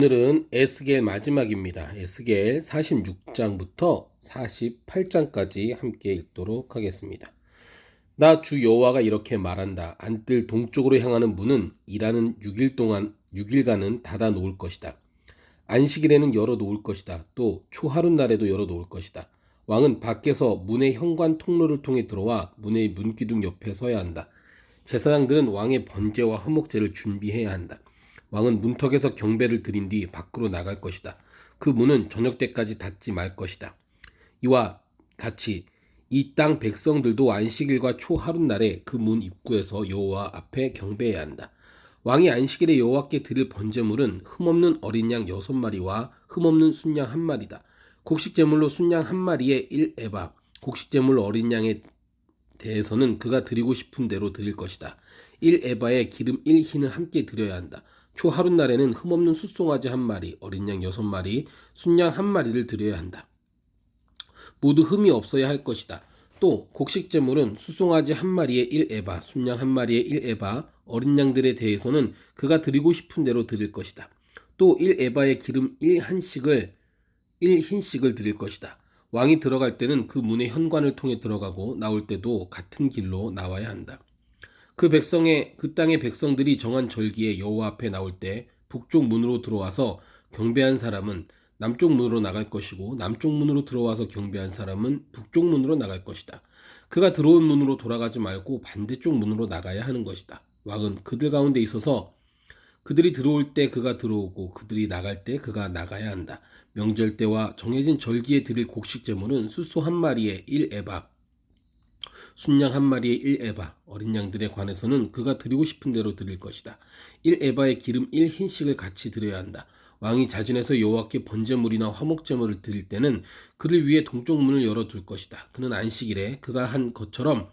오늘은 에스겔 마지막입니다. 에스겔 46장부터 48장까지 함께 읽도록 하겠습니다. 나 주 여호와가 이렇게 말한다. 안뜰 동쪽으로 향하는 문은 일하는 6일간은 닫아 놓을 것이다. 안식일에는 열어 놓을 것이다. 또 초하룻날에도 열어 놓을 것이다. 왕은 밖에서 문의 현관 통로를 통해 들어와 문의 문기둥 옆에 서야 한다. 제사장들은 왕의 번제와 화목제를 준비해야 한다. 왕은 문턱에서 경배를 드린 뒤 밖으로 나갈 것이다. 그 문은 저녁 때까지 닫지 말 것이다. 이와 같이 이 땅 백성들도 안식일과 초하룻날에 그 문 입구에서 여호와 앞에 경배해야 한다. 왕이 안식일에 여호와께 드릴 번제물은 흠없는 어린 양 6마리와 흠없는 순양 1마리다. 곡식제물로 순양 1마리에 1에바, 곡식제물로 어린 양에 대해서는 그가 드리고 싶은 대로 드릴 것이다. 1에바에 기름 1흰을 함께 드려야 한다. 초하룻날에는 흠없는 숫송아지 1마리, 어린 양 6마리, 순양 1마리를 드려야 한다. 모두 흠이 없어야 할 것이다. 또 곡식제물은 숫송아지 1마리에 1에바, 순양 1마리에 1에바, 어린 양들에 대해서는 그가 드리고 싶은 대로 드릴 것이다. 또 1에바에 기름 1흰씩을 드릴 것이다. 왕이 들어갈 때는 그 문의 현관을 통해 들어가고 나올 때도 같은 길로 나와야 한다. 그 땅의 백성들이 정한 절기에 여호와 앞에 나올 때 북쪽 문으로 들어와서 경배한 사람은 남쪽 문으로 나갈 것이고 남쪽 문으로 들어와서 경배한 사람은 북쪽 문으로 나갈 것이다. 그가 들어온 문으로 돌아가지 말고 반대쪽 문으로 나가야 하는 것이다. 왕은 그들 가운데 있어서 그들이 들어올 때 그가 들어오고 그들이 나갈 때 그가 나가야 한다. 명절 때와 정해진 절기에 드릴 곡식 제물은 숫소 1마리에 1에바, 순양 1마리에 1에바, 어린 양들에 관해서는 그가 드리고 싶은 대로 드릴 것이다. 1에바에 기름 1흰씩을 같이 드려야 한다. 왕이 자진해서 여호와께 번제물이나 화목제물을 드릴 때는 그를 위해 동쪽 문을 열어둘 것이다. 그는 안식일에 그가 한 것처럼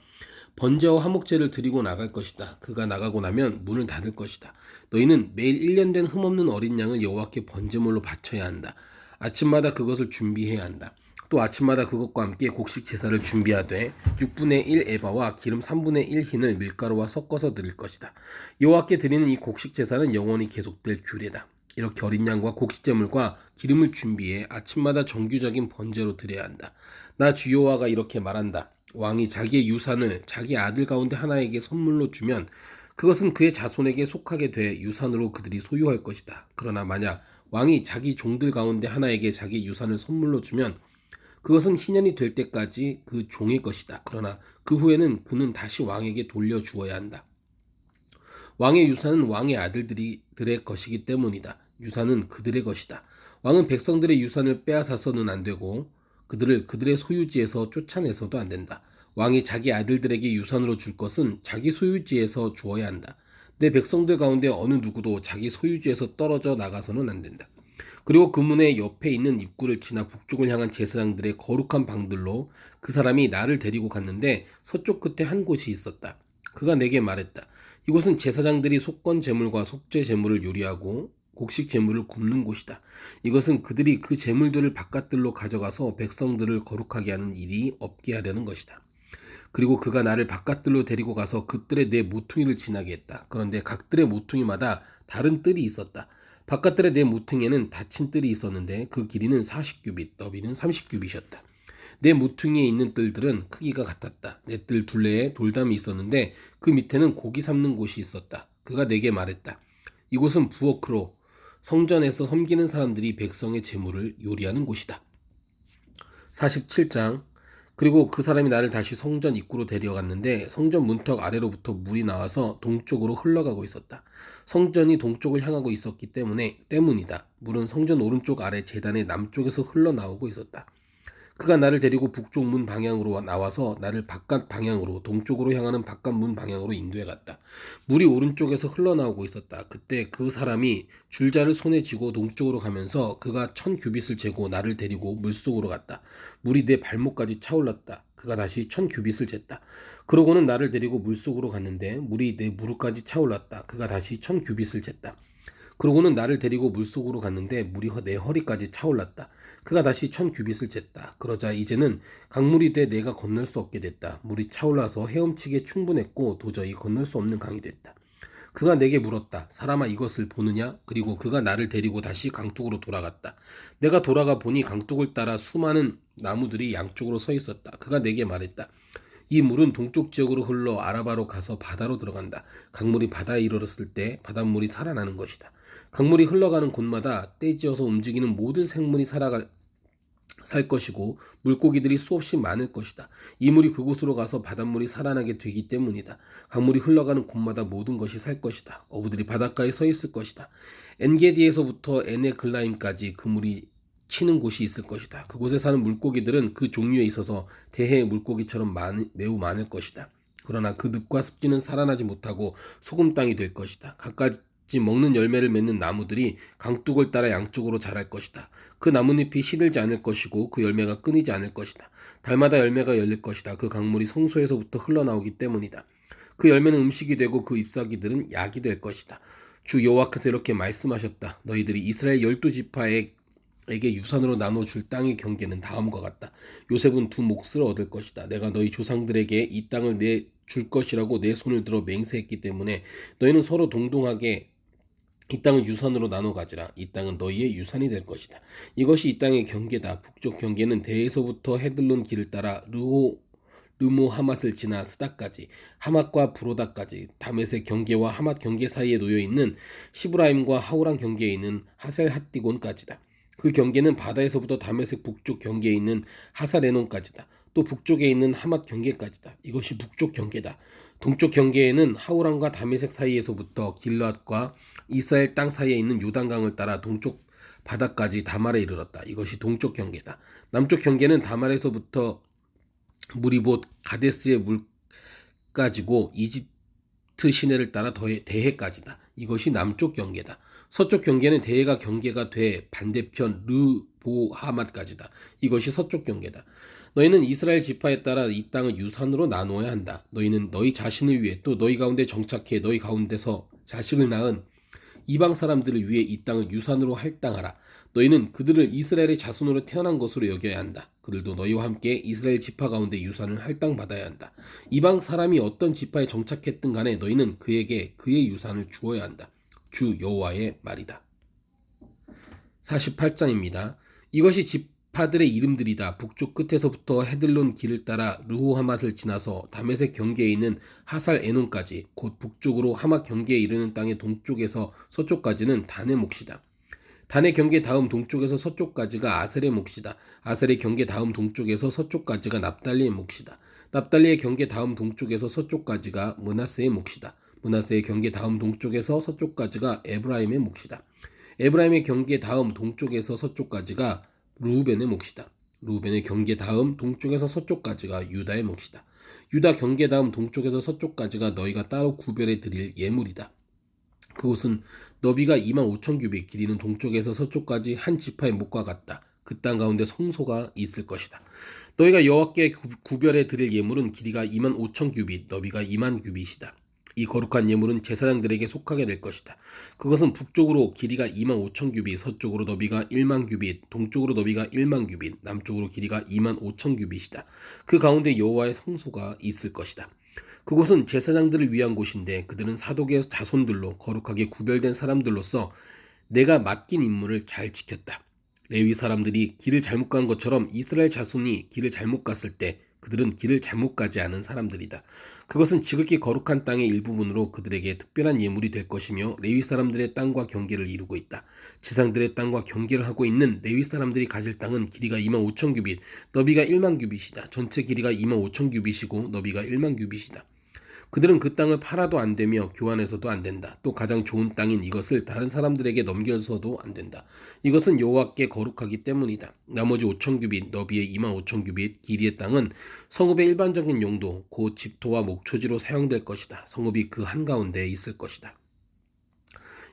번제와 화목제를 드리고 나갈 것이다. 그가 나가고 나면 문을 닫을 것이다. 너희는 매일 1년 된 흠없는 어린 양을 여호와께 번제물로 바쳐야 한다. 아침마다 그것을 준비해야 한다. 또 아침마다 그것과 함께 곡식 제사를 준비하되 6분의 1 에바와 기름 3분의 1 흰을 밀가루와 섞어서 드릴 것이다. 여호와께 드리는 이 곡식 제사는 영원히 계속될 규례다. 이렇게 어린 양과 곡식제물과 기름을 준비해 아침마다 정규적인 번제로 드려야 한다. 나 주 여호와가 이렇게 말한다. 왕이 자기의 유산을 자기 아들 가운데 하나에게 선물로 주면 그것은 그의 자손에게 속하게 돼 유산으로 그들이 소유할 것이다. 그러나 만약 왕이 자기 종들 가운데 하나에게 자기 유산을 선물로 주면 그것은 희년이 될 때까지 그 종의 것이다. 그러나 그 후에는 그는 다시 왕에게 돌려주어야 한다. 왕의 유산은 왕의 아들들의 것이기 때문이다. 유산은 그들의 것이다. 왕은 백성들의 유산을 빼앗아서는 안 되고 그들의 소유지에서 쫓아내서도 안 된다. 왕이 자기 아들들에게 유산으로 줄 것은 자기 소유지에서 주어야 한다. 내 백성들 가운데 어느 누구도 자기 소유지에서 떨어져 나가서는 안 된다. 그리고 그 문의 옆에 있는 입구를 지나 북쪽을 향한 제사장들의 거룩한 방들로 그 사람이 나를 데리고 갔는데 서쪽 끝에 한 곳이 있었다. 그가 내게 말했다. 이곳은 제사장들이 속건 제물과 속죄 제물을 요리하고 곡식 제물을 굽는 곳이다. 이것은 그들이 그 제물들을 바깥들로 가져가서 백성들을 거룩하게 하는 일이 없게 하려는 것이다. 그리고 그가 나를 바깥들로 데리고 가서 그들의 네 모퉁이를 지나게 했다. 그런데 각들의 모퉁이마다 다른 뜰이 있었다. 바깥들의 네 모퉁이에는 닫힌 뜰이 있었는데 그 길이는 40규빗, 너비는 30규빗이었다. 네 모퉁이에 있는 뜰들은 크기가 같았다. 네 뜰 둘레에 돌담이 있었는데 그 밑에는 고기 삶는 곳이 있었다. 그가 내게 말했다. 이곳은 부엌으로 성전에서 섬기는 사람들이 백성의 제물을 요리하는 곳이다. 47장. 그리고 그 사람이 나를 다시 성전 입구로 데려갔는데 성전 문턱 아래로부터 물이 나와서 동쪽으로 흘러가고 있었다. 성전이 동쪽을 향하고 있었기 때문이다. 물은 성전 오른쪽 아래 제단의 남쪽에서 흘러나오고 있었다. 그가 나를 데리고 북쪽 문 방향으로 나와서 나를 바깥 방향으로 동쪽으로 향하는 바깥 문 방향으로 인도해 갔다. 물이 오른쪽에서 흘러나오고 있었다. 그때 그 사람이 줄자를 손에 쥐고 동쪽으로 가면서 그가 1000규빗을 재고 나를 데리고 물속으로 갔다. 물이 내 발목까지 차올랐다. 그가 다시 1000규빗을 쟀다. 그러고는 나를 데리고 물속으로 갔는데 물이 내 무릎까지 차올랐다. 그가 다시 1000규빗을 쟀다. 그러고는 나를 데리고 물속으로 갔는데 물이 내 허리까지 차올랐다. 그가 다시 1000규빗을 쟀다. 그러자 이제는 강물이 돼 내가 건널 수 없게 됐다. 물이 차올라서 헤엄치기에 충분했고 도저히 건널 수 없는 강이 됐다. 그가 내게 물었다. 사람아 이것을 보느냐? 그리고 그가 나를 데리고 다시 강둑으로 돌아갔다. 내가 돌아가 보니 강둑을 따라 수많은 나무들이 양쪽으로 서 있었다. 그가 내게 말했다. 이 물은 동쪽 지역으로 흘러 아라바로 가서 바다로 들어간다. 강물이 바다에 이르렀을 때 바닷물이 살아나는 것이다. 강물이 흘러가는 곳마다 떼지어서 움직이는 모든 생물이 살 것이고 물고기들이 수없이 많을 것이다. 이 물이 그곳으로 가서 바닷물이 살아나게 되기 때문이다. 강물이 흘러가는 곳마다 모든 것이 살 것이다. 어부들이 바닷가에 서 있을 것이다. 엔게디에서부터 에네글라임까지 그 물이 치는 곳이 있을 것이다. 그곳에 사는 물고기들은 그 종류에 있어서 대해의 물고기처럼 매우 많을 것이다. 그러나 그 늪과 습지는 살아나지 못하고 소금 땅이 될 것이다. 갖가지 먹는 열매를 맺는 나무들이 강둑을 따라 양쪽으로 자랄 것이다. 그 나뭇잎이 시들지 않을 것이고 그 열매가 끊이지 않을 것이다. 달마다 열매가 열릴 것이다. 그 강물이 성소에서부터 흘러나오기 때문이다. 그 열매는 음식이 되고 그 잎사귀들은 약이 될 것이다. 주 여호와께서 이렇게 말씀하셨다. 너희들이 이스라엘 12지파에게 유산으로 나눠줄 땅의 경계는 다음과 같다. 요셉은 두 몫을 얻을 것이다. 내가 너희 조상들에게 이 땅을 줄 것이라고 내 손을 들어 맹세했기 때문에 너희는 서로 동등하게 이 땅을 유산으로 나눠 가지라. 이 땅은 너희의 유산이 될 것이다. 이것이 이 땅의 경계다. 북쪽 경계는 대에서부터 헤들론 길을 따라 르모 하맛을 지나 스다까지, 하맛과 브로다까지, 다메섹 경계와 하맛 경계 사이에 놓여 있는 시브라임과 하우란 경계에 있는 하셀 핫디곤까지다. 그 경계는 바다에서부터 다메섹 북쪽 경계에 있는 하사레논까지다. 또 북쪽에 있는 하맛 경계까지다. 이것이 북쪽 경계다. 동쪽 경계에는 하우란과 다메섹 사이에서부터 길앗과 이스라엘 땅 사이에 있는 요단강을 따라 동쪽 바다까지 다말에 이르렀다. 이것이 동쪽 경계다. 남쪽 경계는 다말에서부터 무리봇 가데스의 물까지고 이집트 시내를 따라 대해까지다. 이것이 남쪽 경계다. 서쪽 경계는 대해가 경계가 돼 반대편 르보하맛까지다. 이것이 서쪽 경계다. 너희는 이스라엘 지파에 따라 이 땅을 유산으로 나누어야 한다. 너희는 너희 자신을 위해 또 너희 가운데 정착해 너희 가운데서 자식을 낳은 이방 사람들을 위해 이 땅을 유산으로 할당하라. 너희는 그들을 이스라엘의 자손으로 태어난 것으로 여겨야 한다. 그들도 너희와 함께 이스라엘 지파 가운데 유산을 할당받아야 한다. 이방 사람이 어떤 지파에 정착했든 간에 너희는 그에게 그의 유산을 주어야 한다. 주 여호와의 말이다. 48장입니다. 이것이 지파들의 이름들이다. 북쪽 끝에서부터 헤들론 길을 따라 르호하맛을 지나서 다메섹 경계에 있는 하살 에논까지 곧 북쪽으로 하맛 경계에 이르는 땅의 동쪽에서 서쪽까지는 단의 몫이다. 단의 경계 다음 동쪽에서 서쪽까지가 아셀의 몫이다. 아셀의 경계 다음 동쪽에서 서쪽까지가 납달리의 몫이다. 납달리의 경계 다음 동쪽에서 서쪽까지가 므낫세의 몫이다. 므낫세의 경계 다음 동쪽에서 서쪽까지가 에브라임의 몫이다. 에브라임의 경계 다음 동쪽에서 서쪽까지가 루벤의 몫이다. 루벤의 경계 다음 동쪽에서 서쪽까지가 유다의 몫이다. 유다 경계 다음 동쪽에서 서쪽까지가 너희가 따로 구별해 드릴 예물이다. 그곳은 너비가 25,000규빗, 길이는 동쪽에서 서쪽까지 한 지파의 몫과 같다. 그 땅 가운데 성소가 있을 것이다. 너희가 여호와께 구별해 드릴 예물은 길이가 25,000규빗, 너비가 20,000규빗이다. 이 거룩한 예물은 제사장들에게 속하게 될 것이다. 그것은 북쪽으로 길이가 25,000규빗, 서쪽으로 너비가 10,000규빗, 동쪽으로 너비가 10,000규빗, 남쪽으로 길이가 25,000규빗이다. 그 가운데 여호와의 성소가 있을 것이다. 그곳은 제사장들을 위한 곳인데 그들은 사독의 자손들로 거룩하게 구별된 사람들로서 내가 맡긴 임무를 잘 지켰다. 레위 사람들이 길을 잘못 간 것처럼 이스라엘 자손이 길을 잘못 갔을 때 그들은 길을 잘못 가지 않은 사람들이다. 그것은 지극히 거룩한 땅의 일부분으로 그들에게 특별한 예물이 될 것이며 레위 사람들의 땅과 경계를 이루고 있다. 지상들의 땅과 경계를 하고 있는 레위 사람들이 가질 땅은 길이가 25,000규빗, 너비가 10,000규빗이다. 전체 길이가 25,000규빗이고 너비가 10,000규빗이다. 그들은 그 땅을 팔아도 안 되며 교환해서도 안 된다. 또 가장 좋은 땅인 이것을 다른 사람들에게 넘겨서도 안 된다. 이것은 여호와께 거룩하기 때문이다. 나머지 5,000규빗, 너비의 25,000규빗, 길이의 땅은 성읍의 일반적인 용도, 곧 집토와 목초지로 사용될 것이다. 성읍이 그 한가운데에 있을 것이다.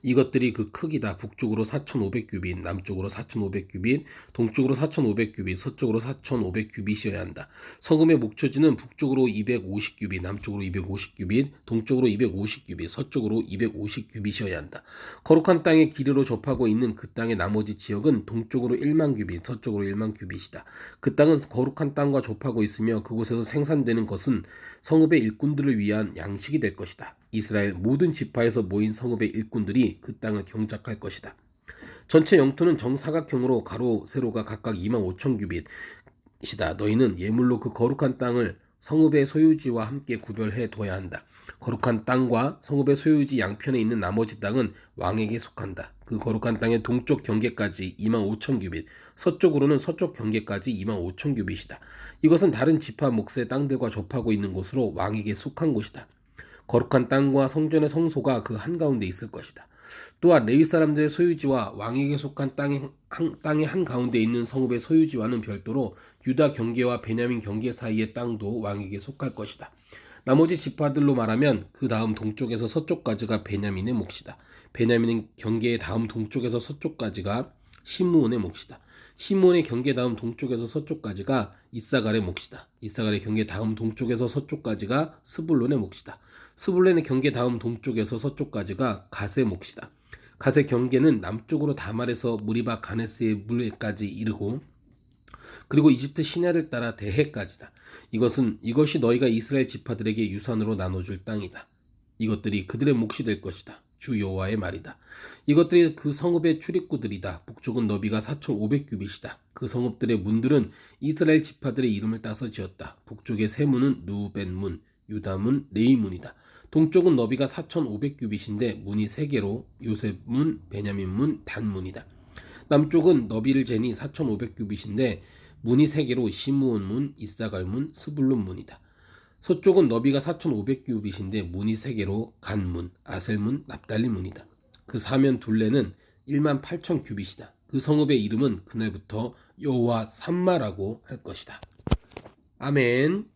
이것들이 그 크기다. 북쪽으로 4,500규빗, 남쪽으로 4,500규빗, 동쪽으로 4,500규빗, 서쪽으로 4,500규빗이어야 한다. 성읍의 목초지는 북쪽으로 250규빗, 남쪽으로 250규빗, 동쪽으로 250규빗, 서쪽으로 250규빗이어야 한다. 거룩한 땅의 길이로 접하고 있는 그 땅의 나머지 지역은 동쪽으로 10,000규빗, 서쪽으로 10,000규빗이다. 그 땅은 거룩한 땅과 접하고 있으며 그곳에서 생산되는 것은 성읍의 일꾼들을 위한 양식이 될 것이다. 이스라엘 모든 지파에서 모인 성읍의 일꾼들이 그 땅을 경작할 것이다. 전체 영토는 정사각형으로 가로 세로가 각각 25,000규빗이다. 너희는 예물로 그 거룩한 땅을 성읍의 소유지와 함께 구별해 둬야 한다. 거룩한 땅과 성읍의 소유지 양편에 있는 나머지 땅은 왕에게 속한다. 그 거룩한 땅의 동쪽 경계까지 25,000규빗, 서쪽으로는 서쪽 경계까지 25,000규빗이다. 이것은 다른 지파 몫의 땅들과 접하고 있는 곳으로 왕에게 속한 곳이다. 거룩한 땅과 성전의 성소가 그 한가운데 있을 것이다. 또한 레위 사람들의 소유지와 왕에게 속한 땅의 한가운데 있는 성읍의 소유지와는 별도로 유다 경계와 베냐민 경계 사이의 땅도 왕에게 속할 것이다. 나머지 지파들로 말하면 그 다음 동쪽에서 서쪽까지가 베냐민의 몫이다. 베냐민은 경계의 다음 동쪽에서 서쪽까지가 시므온의 몫이다. 시므온의 경계 다음 동쪽에서 서쪽까지가 이사갈의 몫이다. 이사갈의 경계 다음 동쪽에서 서쪽까지가 스불론의 몫이다. 스불론의 경계 다음 동쪽에서 서쪽까지가 갓의 몫이다. 갓의 경계는 남쪽으로 다말에서 무리바 가네스의 물에까지 이르고 그리고 이집트 시내를 따라 대해까지다. 이것이 너희가 이스라엘 지파들에게 유산으로 나눠줄 땅이다. 이것들이 그들의 몫이 될 것이다. 주 여호와의 말이다. 이것들이 그 성읍의 출입구들이다. 북쪽은 너비가 4,500규빗이다. 그 성읍들의 문들은 이스라엘 지파들의 이름을 따서 지었다. 북쪽의 세 문은 루벤문, 유다문, 레이문이다. 동쪽은 너비가 4,500규빗인데 문이 3개로 요셉문, 베냐민문, 단문이다. 남쪽은 너비를 재니 4,500규빗인데 문이 3개로 시므온문, 이사갈문, 스불론문이다. 서쪽은 너비가 4,500규빗인데 문이 3개로 간문, 아셀문, 납달리문이다. 그 사면 둘레는 18,000규빗이다. 그 성읍의 이름은 그날부터 여호와 삼마라고 할 것이다. 아멘.